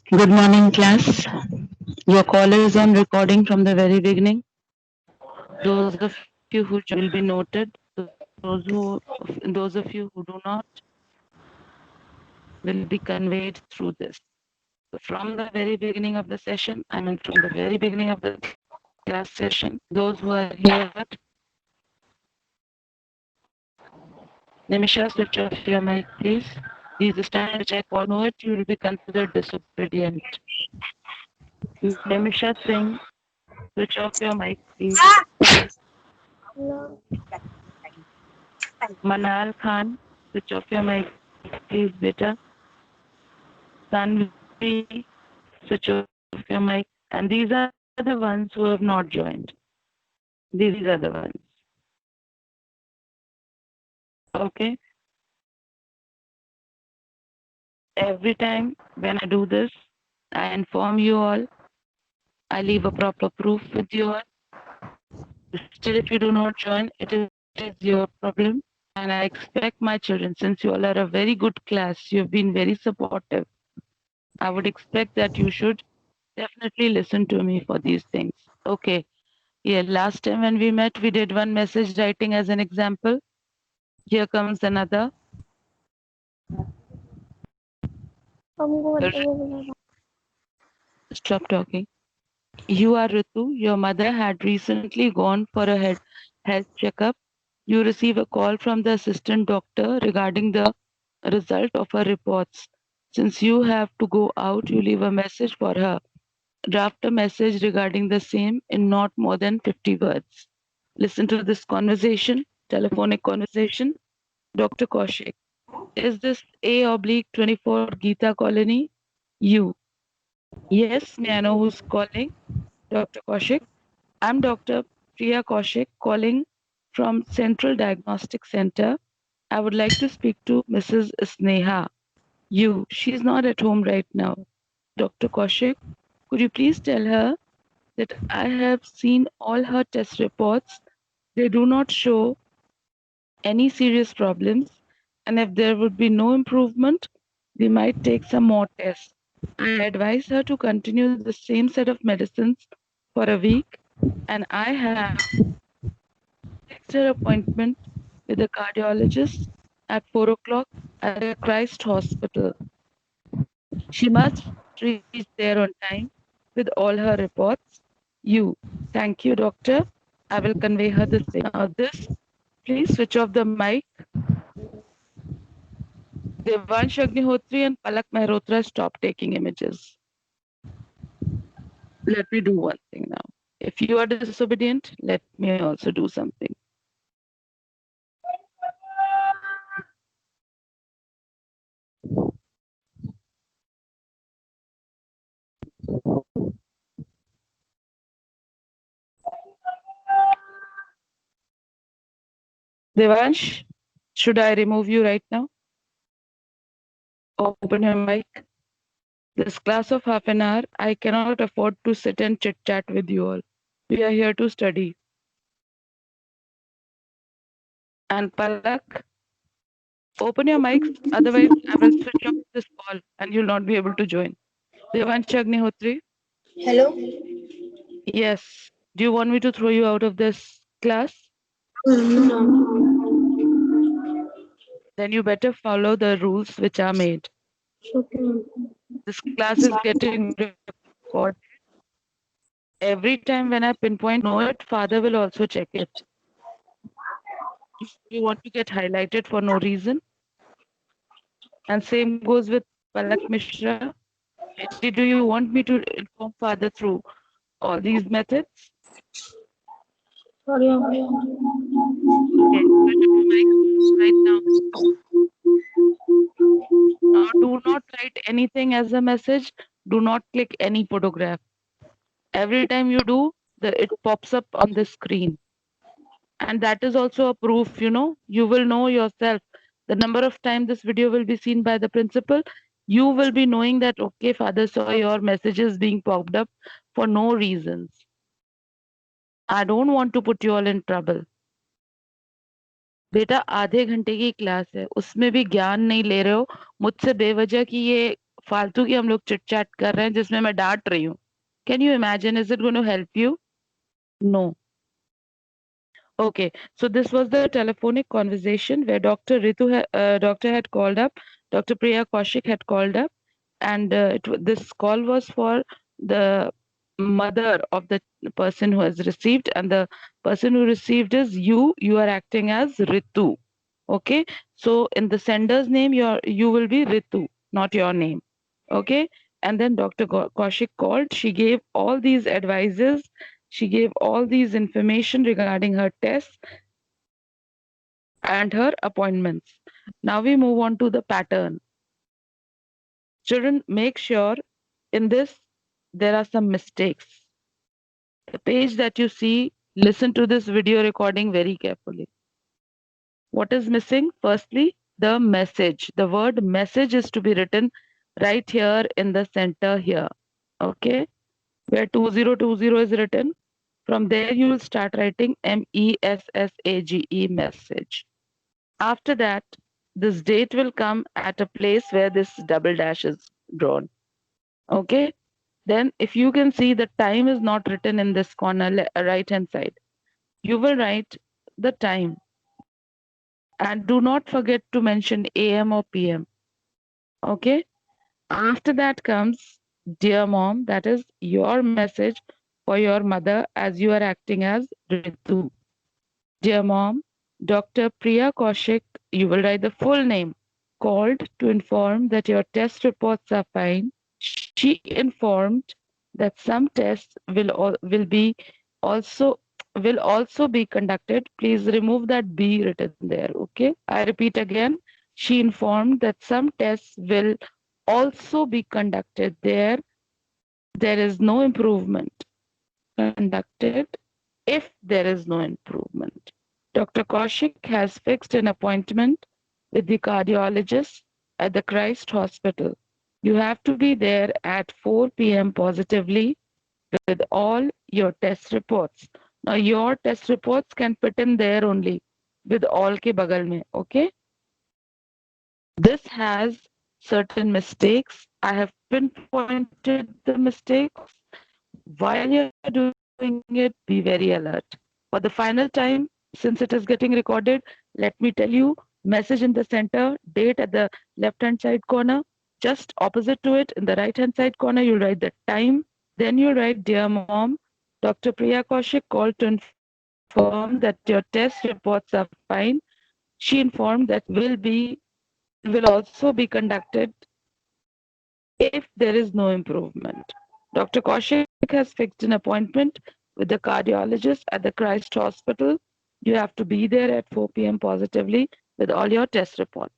Good morning, class. Your caller is on recording from the very beginning. Those of you who join will be noted. Those of you who do not will be conveyed through this. So from the very beginning of the session, I mean from the very beginning of the class session, those who are here, Nimisha, switch off your mic, please. This is the time which I call no it, you will be considered disobedient. Nimisha Singh, switch off your mic, please. Manal Khan, switch off your mic, please, beta. Tanvi, switch off your mic. And these are the ones who have not joined. These are the ones. Okay. Every time when I do this, I inform you all. I leave a proper proof with you all. Still, if you do not join, it is your problem. And I expect my children, since you all are a very good class, you have been very supportive. I would expect that you should definitely listen to me for these things. Okay. Yeah, last time when we met, we did one message writing as an example. Here comes another. Stop talking. You are Ritu. Your mother had recently gone for a health checkup. You receive a call from the assistant doctor regarding the result of her reports. Since you have to go out, you leave a message for her. Draft a message regarding the same in not more than 50 words. Listen to this conversation, telephonic conversation. Dr. Kaushik, is this A/24 Gita Colony? You. Yes, may I know who's calling? Dr. Kaushik. I'm Dr. Priya Kaushik calling from Central Diagnostic Center. I would like to speak to Mrs. Sneha. You. She's not at home right now. Dr. Kaushik, could you please tell her that I have seen all her test reports. They do not show any serious problems, and if there would be no improvement, we might take some more tests. I advise her to continue the same set of medicines for a week, and I have fixed her appointment with a cardiologist at 4 o'clock at a Christ Hospital. She must reach there on time with all her reports. You. Thank you, doctor. I will convey her the same. Now this, please switch off the mic. Devansh Agnihotri and Palak Mehrotra, stop taking images. Let me do one thing now. If you are disobedient, let me also do something. Devansh, should I remove you right now? Open your mic. This class of half an hour, I cannot afford to sit and chit chat with you all. We are here to study. And Palak, open your mics, otherwise I will switch off this call and you'll not be able to join. Devansh Agnihotri. Hello? Yes. Do you want me to throw you out of this class? No. Then you better follow the rules which are made. Okay. This class is getting recorded. Every time when I pinpoint know it, father will also check it. You want to get highlighted for no reason. And same goes with Palak Mishra. Do you want me to inform father through all these methods? Sorry. Okay, switch off your mic right now. Now do not write anything as a message. Do not click any photograph. Every time you do, it pops up on the screen. And that is also a proof, you will know yourself. The number of times this video will be seen by the principal, you will be knowing that, okay, father saw your messages being popped up for no reasons. I don't want to put you all in trouble. बेटा आधे घंटे की class है उसमें भी ज्ञान नहीं ले रहे हो मुझसे बेवजह की ये फालतू की हम लोग चिट चैट कर रहे हैं जिसमें मैं डांट रही हूँ. Can you imagine? Is it going to help you? No. Okay, so this was the telephonic conversation where doctor had called up, Dr. Priya Kaushik had called up, and this call was for the mother of the person who has received, and the person who received is you. You are acting as Ritu. Okay, so in the sender's name, you will be Ritu, not your name. Okay, and then Dr. Kaushik called. She gave all these advices. She gave all these information regarding her tests and her appointments. Now we move on to the pattern. Children, make sure in this there are some mistakes. The page that you see, listen to this video recording very carefully. What is missing? Firstly, the message. The word message is to be written right here in the center here. Okay, where 2020 is written. From there, you will start writing MESSAGE message. After that, this date will come at a place where this double dash is drawn. Okay. Then if you can see the time is not written in this corner, right hand side, you will write the time. And do not forget to mention AM or PM. Okay. After that comes, dear mom, that is your message for your mother as you are acting as Ritu. Dear mom, Dr. Priya Kaushik, you will write the full name, called to inform that your test reports are fine. She informed that some tests also will also be conducted. Please remove that B written there. Okay. I repeat again. She informed that some tests will also be conducted there. There is no improvement conducted if there is no improvement. Dr. Kaushik has fixed an appointment with the cardiologist at the Christ Hospital. You have to be there at 4 p.m. positively with all your test reports. Now, your test reports can fit in there only with all ke bagal mein, okay? This has certain mistakes. I have pinpointed the mistakes. While you're doing it, be very alert. For the final time, since it is getting recorded, let me tell you message in the center, date at the left hand side corner, just opposite to it in the right hand side corner, you'll write the time. Then you'll write, dear mom, Dr. Priya Kaushik called to inform that your test reports are fine. She informed that will also be conducted if there is no improvement. Dr. Kaushik has fixed an appointment with the cardiologist at the Christ Hospital. You have to be there at 4 p.m. positively with all your test reports.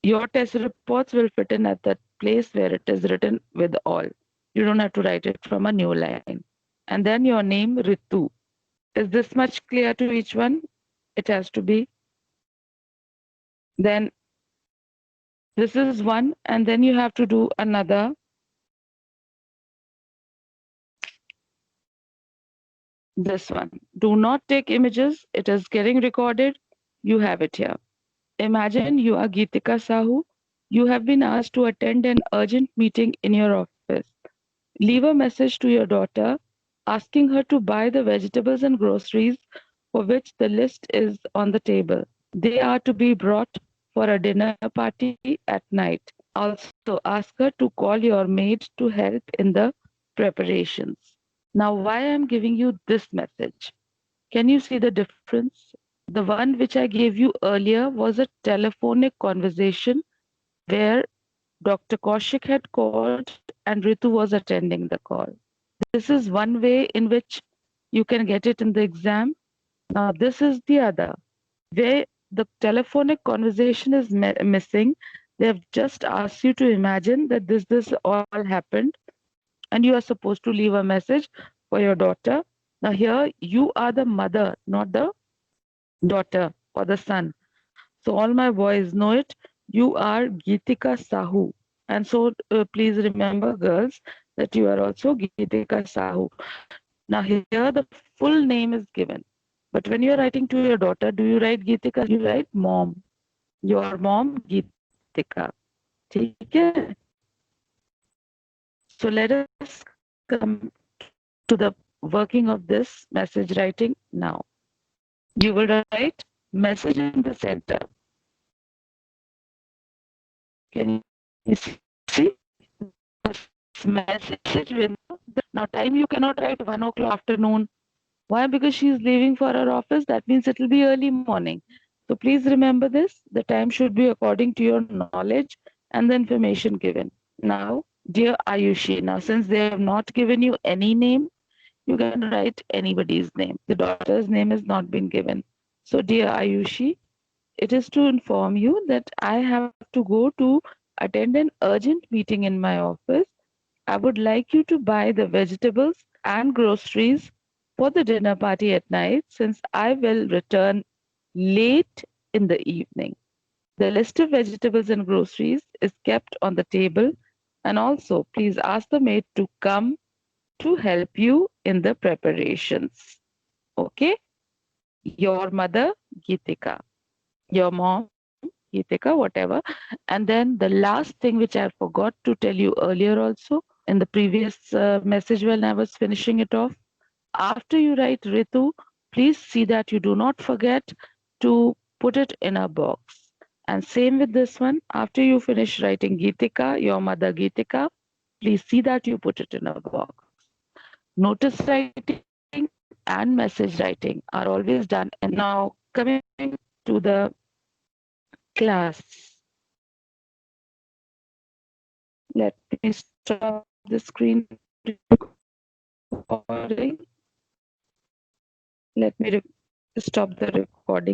Your test reports will fit in at that place where it is written with all. You don't have to write it from a new line. And then your name, Ritu. Is this much clear to each one? It has to be. Then this is one, and then you have to do another. This one. Do not take images. It is getting recorded. You have it here. Imagine you are Geetika Sahu. You have been asked to attend an urgent meeting in your office. Leave a message to your daughter asking her to buy the vegetables and groceries for which the list is on the table. They are to be brought for a dinner party at night. Also, ask her to call your maid to help in the preparations. Now, why I am giving you this message? Can you see the difference? The one which I gave you earlier was a telephonic conversation where Dr. Kaushik had called and Ritu was attending the call. This is one way in which you can get it in the exam. Now, this is the other, where the telephonic conversation is missing. They have just asked you to imagine that this all happened, and you are supposed to leave a message for your daughter. Now, here you are the mother, not the daughter or the son. So all my boys know it. You are Geetika Sahu. And so please remember, girls, that you are also Geetika Sahu. Now here the full name is given. But when you're writing to your daughter, do you write Geetika? You write mom. Your mom, Geetika. ठीक है? So let us come to the working of this message writing now. You will write message in the center. Can you see this message window? Now time you cannot write 1 o'clock afternoon. Why? Because she is leaving for her office. That means it will be early morning. So please remember this. The time should be according to your knowledge and the information given. Now, dear Ayushi, now since they have not given you any name, you can write anybody's name. The daughter's name has not been given. So, dear Ayushi, it is to inform you that I have to go to attend an urgent meeting in my office. I would like you to buy the vegetables and groceries for the dinner party at night since I will return late in the evening. The list of vegetables and groceries is kept on the table, and also please ask the maid to come to help you in the preparations. Okay? Your mother, Geetika. Your mom, Geetika, whatever. And then the last thing which I forgot to tell you earlier also in the previous message when I was finishing it off. After you write Ritu, please see that you do not forget to put it in a box. And same with this one. After you finish writing Geetika, your mother Geetika, please see that you put it in a box. Notice writing and message writing are always done. And now coming to the class. Let me stop the screen recording. Let me stop the recording.